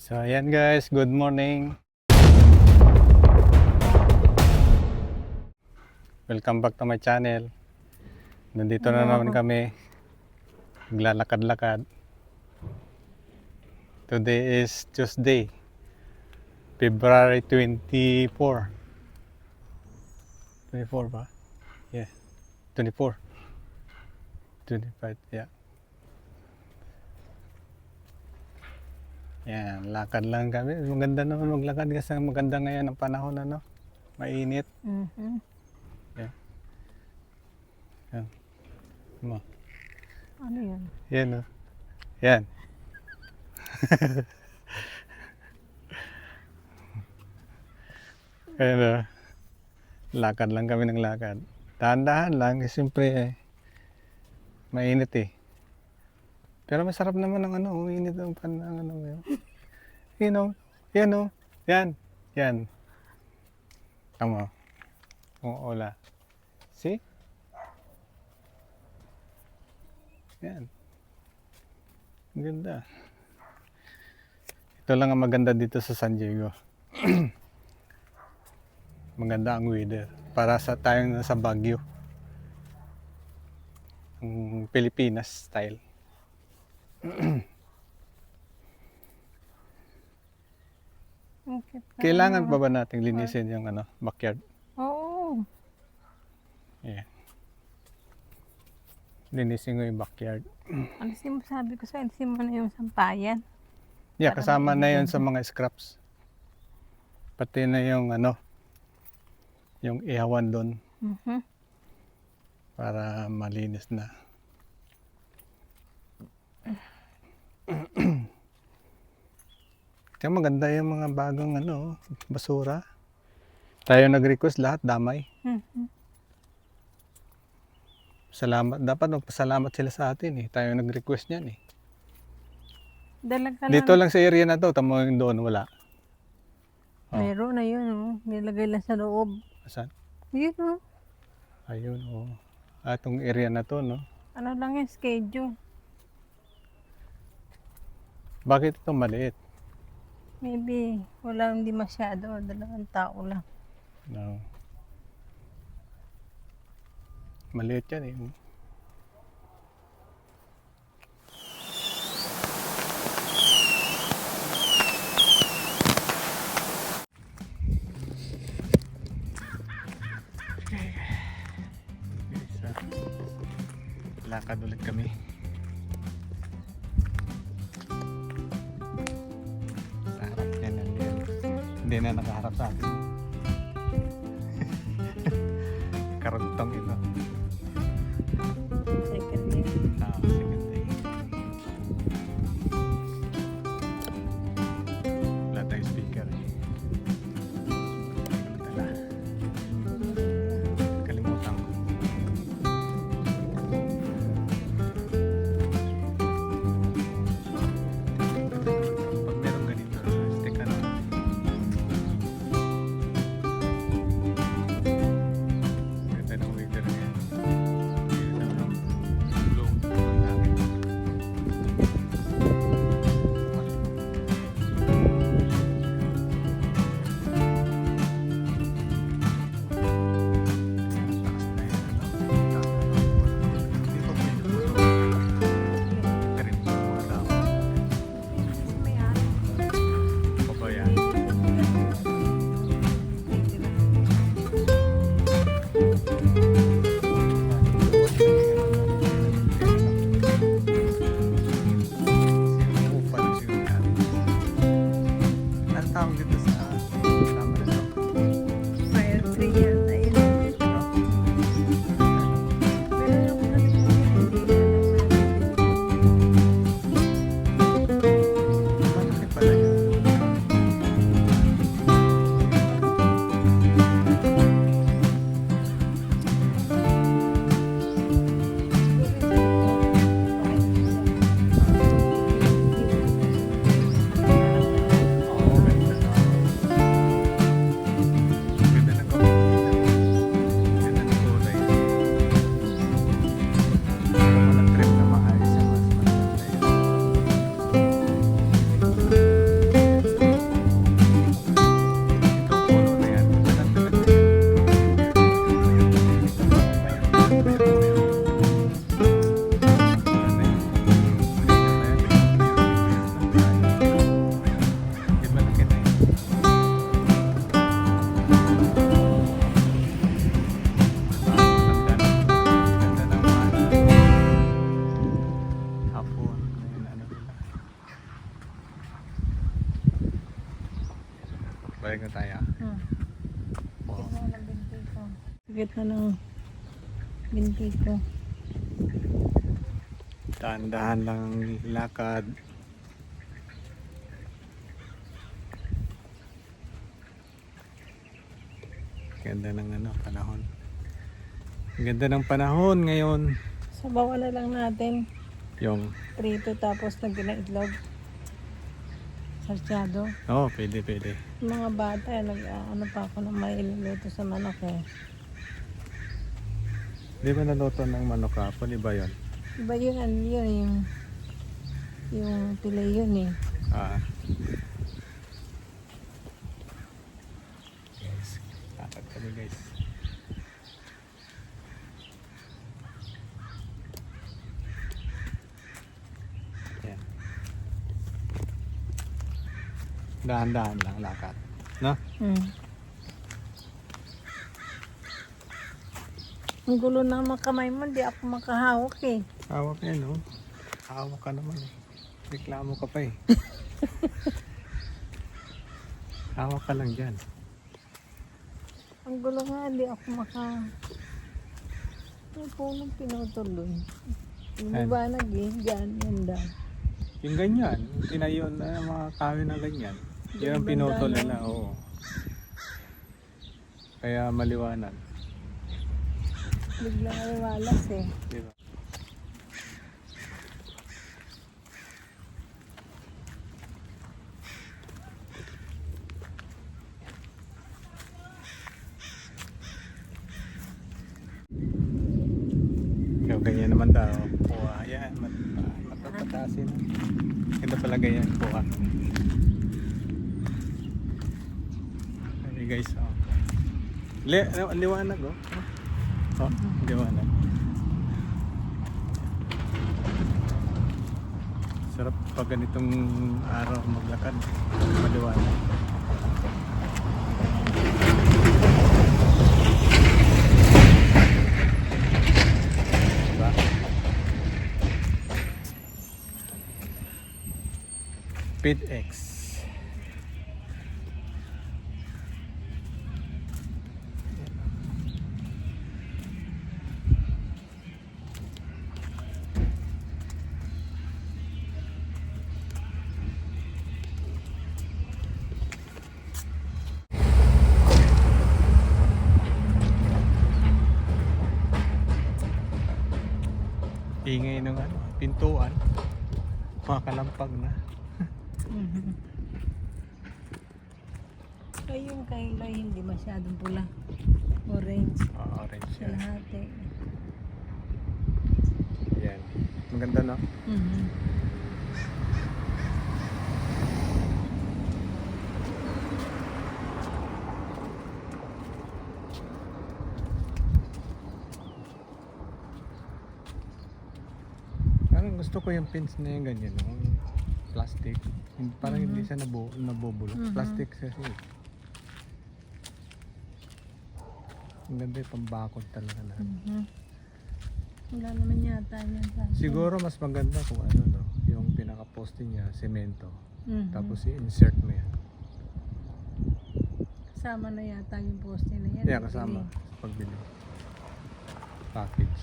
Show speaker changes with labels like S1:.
S1: So ayan guys, good morning. Welcome back to my channel. Nandito na naman kami. Naglalakad-lakad. Today is Tuesday, February 24. 24 ba? Yeah. 24. 25, yeah. Yan, lakad lang kami. Maganda naman maglakad kasi maganda ngayon ang panahon, ano? Mainit. Yan. Yan. Mo.
S2: Ano yan?
S1: Yan, oh. Yan. Ayan, oh. Lakad lang kami ng lakad. Dahan-dahan lang, kasi siyempre mainit eh. Pero masarap naman ang ano, uminit ang panang ano yun. You know, yan oh. Yan. Yan. Tama. Umuula. See? Yan. Ang ganda. Ito lang ang maganda dito sa San Diego. Maganda ang weather. Para sa tayong nasa Baguio. Ang Pilipinas style.
S2: Okay.
S1: Kailangan pa ba nating linisin yung ano, backyard?
S2: Oo.
S1: Yeah. Linisin ko yung backyard.
S2: Alisin mo, sabi ko sa alisin mo na yung sampayan.
S1: Yeah,
S2: Para
S1: kasama na
S2: mailigyan
S1: yun sa mga scraps. Pati na yung ano, yung ihawan doon para malinis na. Kaya maganda yung mga bagong ano, basura. Tayo nag-request lahat, damay. Salamat. Dapat magpasalamat sila sa atin eh. Tayo nag-request niyan eh.
S2: Dalaga
S1: Dito
S2: lang.
S1: lang sa area na to, tamo yung doon, wala. Oh.
S2: Meron na yun. Oh. Nilagay lang sa loob.
S1: Asan?
S2: Yun oh.
S1: Ayun, oh. Atong area na to, no?
S2: Ano lang yung schedule.
S1: Bakit ito maliit?
S2: Maybe wala, hindi masyado. Dalawang tao lang.
S1: No. Maliit yan eh. Lakad ulit kami. Sa harap yan, hindi na nakaharap sa atin. Karugtong ito.
S2: Second day.
S1: Second day. Wala tayong speaker eh. Dala. Kalimutan ko. Pag meron ganito, stick ano. Balik na tayo. Oo.
S2: Gitna ng binti ko. Gitna ng binti ko.
S1: Dahan-dahan lang ang lakad. Ganda ng panahon. Ganda ng panahon ngayon.
S2: Sabawan na lang natin.
S1: Yung,
S2: Prito tapos lagyan ng itlog. Sarsyado.
S1: pwede.
S2: Yung mga bata, ano pa ako na may iluluto sa manok eh.
S1: Di ba naluto ng manok kapon? Iba yun.
S2: Iba yun, ano yun, yung pilay yun eh.
S1: Ah. Guys, lakad kami guys. Yan. Dahan-dahan lang lakad. No?
S2: Ang gulo ng mga kamay mo, di ako makahawak eh.
S1: Hawak yan, no? Hawak ka naman eh. Reklamo ka pa eh. Hawak ka lang dyan.
S2: Ang gulo nga, di ako May punong pinutol dun. Yung
S1: Ano?
S2: ba nag-iyan, yan daw.
S1: Yung ganyan, tinayo na mga kahoy na ganyan. Yan ang pinutol nila, oo. Kaya maliwanag.
S2: Biglang ay walas eh.
S1: Di ba? Yung ganyan naman daw. Kuha. Yan. Matapatasin. Ganda pala ganyan. Kuha. Hey guys. Oh. Liwanag oh. Oh, liwanag. Sarap pag ganitong araw maglakad. Maliwanag. Diba? PitX. Ingay ng pintuan. Makakalampag na.
S2: Ay, yung kailay hindi masyadong pula. Orange.
S1: Orange siya.
S2: Kalahati.
S1: Yan. Maganda no? Parang gusto ko yung pins na yung ganyan, no? Plastic. Parang hindi siya nabubulok. Plastic siya siya. Ang ganda yung pambakod talaga na.
S2: Wala naman yata yan sa
S1: Siguro mas maganda kung no? Yung pinaka-poste niya, semento. Tapos i-insert mo yan.
S2: Kasama na yata yung poste na yan.
S1: Yeah, kasama. Sa pagbili. Package.